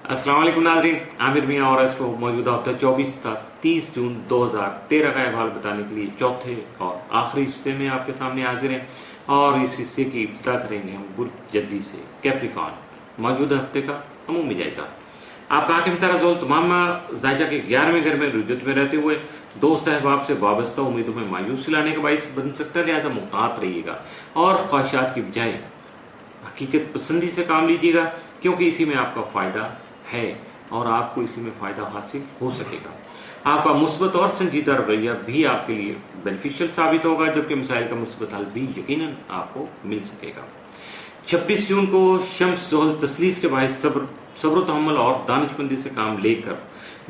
अस्सलाम वालेकुम नाज़रीन, आमिर मियां और इसको मौजूदा हफ्ता 24 था 30 जून 2013 का अहवाल बताने के लिए चौथे और आखिरी हिस्से में आपके सामने हाजिर हैं। और इस हिस्से की इब्तिदा करेंगे हम बुर्ज जद्दी से कैप्रिकॉर्न मौजूदा हफ्ते का अमूमी जायजा। आपका हाकिम तारा तमाम जायजा के 11वें घर में रुजत में रहते हुए दोस्त अहबाब से वाबस्ता उम्मीदों में मायूसी लाने का बाइस बन सकता है, लिहाजा मुहतात रहिएगा और ख्वाहिशात की बजाय हकीकत पसंदी से काम लीजिएगा, क्योंकि इसी में आपका फायदा है और आपको इसी में फायदा हासिल हो सकेगा। आपका मुस्बत और संजीदा रवैया भी आपके लिए बेनिफिशियल साबित होगा, जबकि मिसाइल का मुस्बत हल भी यकीनन आपको मिल सकेगा। 26 जून को शम्स ज़ोहल तसलीस के बाद सब्र तहम्मुल और दानिशमंदी से काम लेकर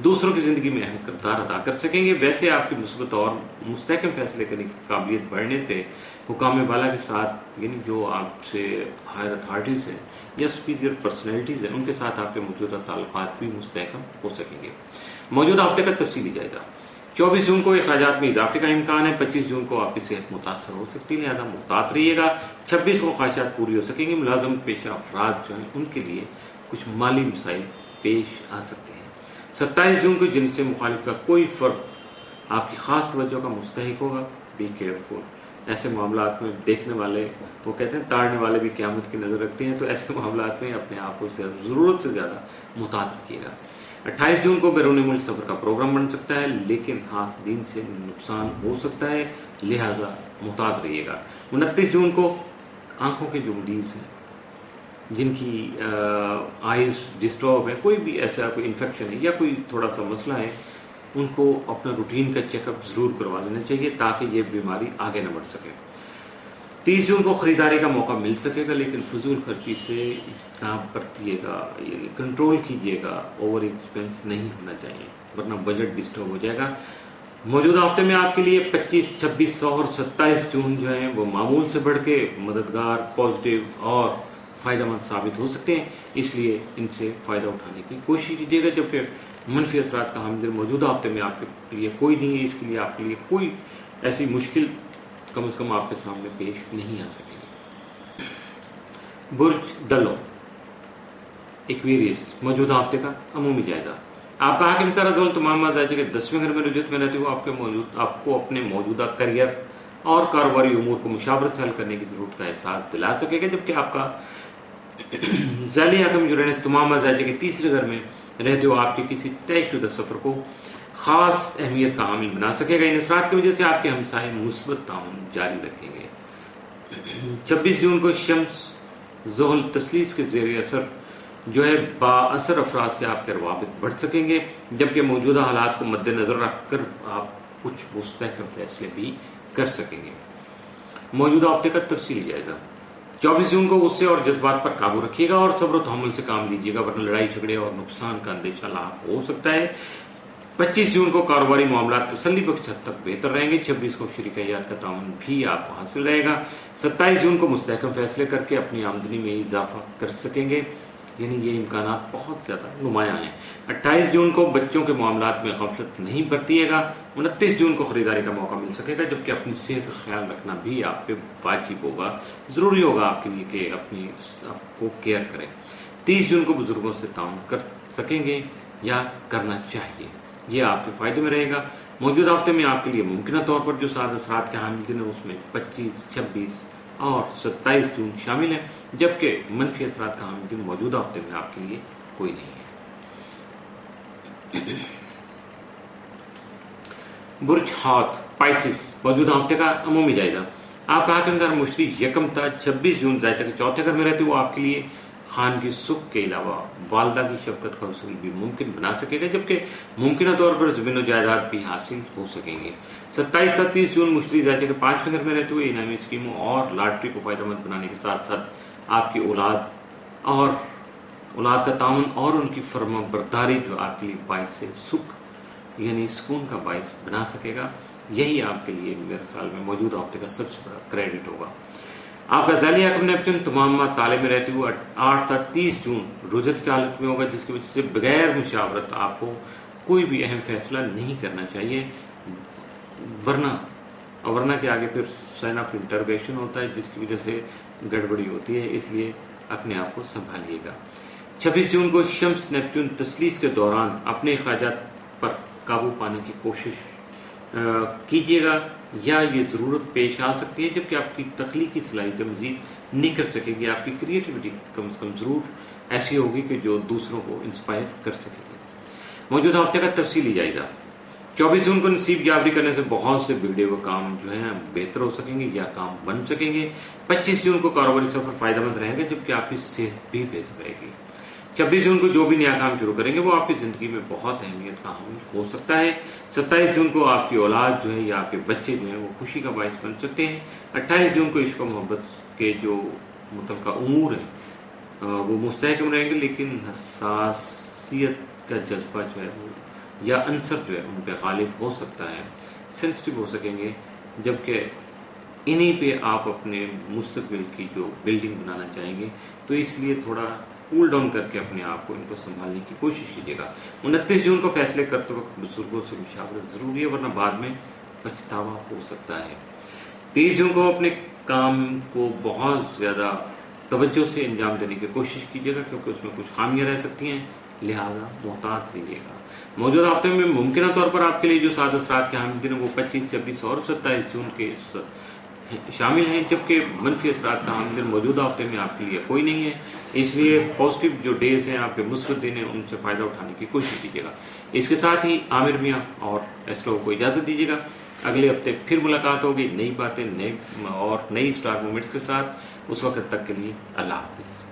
दूसरों की जिंदगी में अहम किरदार अदा कर सकेंगे। वैसे आपकी मुस्बत और मुस्तहकम फैसले करने की काबिलियत बढ़ने से हुकाम बाला के साथ, यानी जो आपसे हायर अथॉरिटीज हैं या सुपीरियर पर्सनैलिटीज हैं, उनके साथ आपके मौजूदा ताल्लुकात भी मुस्तहकम हो सकेंगे। मौजूदा हफ्ते का तफसीली जायजा। 24 जून को अखराजात में इजाफे का इम्कान है। 25 जून को आपकी सेहत मुतासर हो सकती है, लिहाजा मुहतात रहिएगा। 26 को ख्वाहिशात पूरी हो सकेंगी। मुलाजमत पेशा अफराद जो हैं उनके लिए कुछ माली मसाइल पेश आ सकते हैं। 27 जून को जिनसे मुखालिफ का कोई फर्क आपकी खास तवज्जो का मुस्तहिक होगा। Be careful. ऐसे मामलात में देखने वाले, वो कहते हैं ताड़ने वाले भी क़यामत की नजर रखते हैं, तो ऐसे मामलात में अपने आप को जरूरत से ज्यादा मुहतात रखिएगा। 28 जून को बैरून मुल्क सफर का प्रोग्राम बन सकता है, लेकिन हासदीन से नुकसान हो सकता है, लिहाजा मुहतात रहिएगा। 29 जून को आंखों के जो मरीज हैं, जिनकी आइज डिस्टर्ब है, कोई भी ऐसा कोई इन्फेक्शन है या कोई थोड़ा सा मसला है, उनको अपना रूटीन का चेकअप जरूर करवा लेना चाहिए ताकि ये बीमारी आगे न बढ़ सके। 30 जून को खरीदारी का मौका मिल सकेगा, लेकिन फजूल खर्ची से इज्तनाब बरतिएगा, कंट्रोल कीजिएगा। ओवर एक्सपेंस नहीं होना चाहिए, वरना बजट डिस्टर्ब हो जाएगा। मौजूदा हफ्ते में आपके लिए 25, 26 और 27 जून जो है वो मामूल से बढ़ के मददगार, पॉजिटिव और फायदेमंद साबित हो सकते हैं, इसलिए इनसे फायदा उठाने की कोशिश कीजिएगा। जबकि मनफी असरात का हामिल मौजूदा हफ्ते में आपके लिए कोई नहीं है, इसके लिए आपके लिए कोई ऐसी मुश्किल कम से कम आपके सामने पेश नहीं आ सकेगी। बुर्ज दलो एक्वेरियस मौजूदा हफ्ते का अमूमी जायजा। आपका हाकिम तारा तमाम जायजे के 10वें घर में रुजत में रहते हुए आपको अपने मौजूदा करियर और कारोबारी उमूर को मुशावरत से हल करने की जरूरत का एहसास दिला सकेगा, जबकि आपका ज़ाली हाकिम यूरेनस तमाम जायजे के 3रे घर में रहते हुए आपके किसी तयशुदा सफर को खास अहमियत का हामिल बना सकेगा। इन असरात की वजह से आपके हमसाए मुस्बत ताउन जारी रखेंगे। 26 जून को शम्स ज़ोहल तसलीस के ज़ेर असर जो है बाअसर अफराद से आपके रवाबित बढ़ सकेंगे, जबकि मौजूदा हालात को मद्देनजर रखकर आप कुछ मुस्तहकम फैसले भी कर सकेंगे। मौजूदा हफ्ते का तफसीली जायजा। 24 जून को गुस्से और जज्बात पर काबू रखिएगा और सब्र तहम्मुल से काम लीजिएगा, वरना लड़ाई झगड़े और नुकसान का अंदेशा लाभ हो सकता है। 25 जून को कारोबारी मामला तसल्ली बख्श हद तक बेहतर रहेंगे। 26 को शरीकियात का ताउन भी आपको हासिल रहेगा। 27 जून को मुस्तहकम फैसले करके अपनी आमदनी में इजाफा कर सकेंगे, यानी ये इम्कानात बहुत ज्यादा नुमाया हैं। 28 जून को बच्चों के मामलात में गफलत नहीं बरतिएगा। 29 जून को खरीदारी का मौका मिल सकेगा, जबकि अपनी सेहत का ख्याल रखना भी आप पे वाजिब होगा, जरूरी होगा आपके लिए कि अपनी आपको केयर करें। 30 जून को बुजुर्गों से ताउन कर सकेंगे या करना चाहिए, यह आपके फायदे में रहेगा। मौजूदा हफ्ते में आपके लिए मुमकिन तौर पर जो सात असरात के हामिल दिन है उसमें 25, 26 और 27 जून शामिल है, जबकि मनफी असरात का हामिल दिन मौजूदा हफ्ते में आपके लिए कोई नहीं है। बुर्ज हौत पाइसिस मौजूदा हफ्ते का अमूमी जायजा। आपका हाकिम मुश्तरी यकम था 26 जून जायजा के चौथे घर में रहते हुए आपके लिए खान की सुख के अलावा वालदा की शफकत का हसूल भी मुमकिन बना सकेगा, जबकि मुमकिन तौर पर जमीन जायदाद भी हासिल हो सकेंगे। 27-30 जून मुश्तरी जायजे के 5वें घर में रहते हुए इनामी स्कीमों और लॉटरी को फायदेमंद बनाने के साथ साथ आपकी औलाद का ताउन और उनकी फर्मा बरदारी जो आपके लिए बाइस से सुख यानी सुकून का बाइस बना सकेगा। यही आपके लिए मेरे ख्याल में मौजूदा हफ्ते का सबसे बड़ा क्रेडिट होगा। आपका ज़ाली हाकिम नेपच्यून तमाम ताले में रहते हुए 8 था 30 जून रुजत की हालत में होगा, जिसकी वजह से बगैर मुशावरत आपको कोई भी अहम फैसला नहीं करना चाहिए, वरना के आगे फिर साइन ऑफ इंटरोगेशन होता है, जिसकी वजह से गड़बड़ी होती है, इसलिए अपने आप को संभालिएगा। 26 जून को शम्स नेपच्यून तस्लीस के दौरान अपने अखराजात पर काबू पाने की कोशिश कीजिएगा, या ये जरूरत पेश आ सकती है जबकि आपकी तख्लीकी सलाहियत मजीद नहीं कर सकेगी। आपकी क्रिएटिविटी कम से कम जरूर ऐसी होगी कि जो दूसरों को इंस्पायर कर सकेगी। मौजूदा हफ्ते का तफसीली जायजा। 24 जून को नसीब यावरी करने से बहुत से बिगड़े हुए काम जो है बेहतर हो सकेंगे या काम बन सकेंगे। 25 जून को कारोबारी सफर फायदेमंद रहेगा जबकि आपकी सेहत भी बेहतर रहेगी। 26 जून को जो भी नया काम शुरू करेंगे वो आपकी जिंदगी में बहुत अहमियत का हामिल हो सकता है। 27 जून को आपकी औलाद जो है या आपके बच्चे जो है वो खुशी का बायस बन सकते हैं। 28 जून को इश्क और मोहब्बत के जो मुतल्लिका उमूर है वो मुस्तहकम रहेंगे, लेकिन हसासियत का जज्बा जो है वो या अंसर जो है उन पर गालिब हो सकता है, सेंसिटिव हो सकेंगे, जबकि इन्हीं पे आप अपने मुस्तकबिल की जो बिल्डिंग बनाना चाहेंगे, तो इसलिए थोड़ा कूल डाउन करके अपने आप को इनको संभालने की कोशिश कीजिएगा। 29 जून को फैसले करते वक्त बुजुर्गों से मुशावरत जरूरी है, वरना बाद में पछतावा हो सकता है। 30 जून को अपने काम को बहुत ज्यादा तवज्जो से अंजाम देने की कोशिश कीजिएगा क्योंकि उसमें कुछ खामियां रह सकती हैं, लिहाजा मोहतात रहिएगा। मौजूदा हफ्ते में मुमकिन तौर पर आपके लिए जो 7 असरात के हामिल दिन वो 25, 26 और 27 जून के शामिल हैं, जबकि मनफी असरात का हामिल दिन मौजूदा हफ्ते में आपके लिए कोई नहीं है। इसलिए पॉजिटिव जो डेज हैं, आपके मुस्बत दिन हैं, उनसे फायदा उठाने की कोशिश कीजिएगा। इसके साथ ही आमिर मियां और एस्ट्रो को इजाजत दीजिएगा। अगले हफ्ते फिर मुलाकात होगी नई बातें नए और नई स्टार मूवमेंट्स के साथ। उस वक्त तक के लिए अल्लाह हाफिज।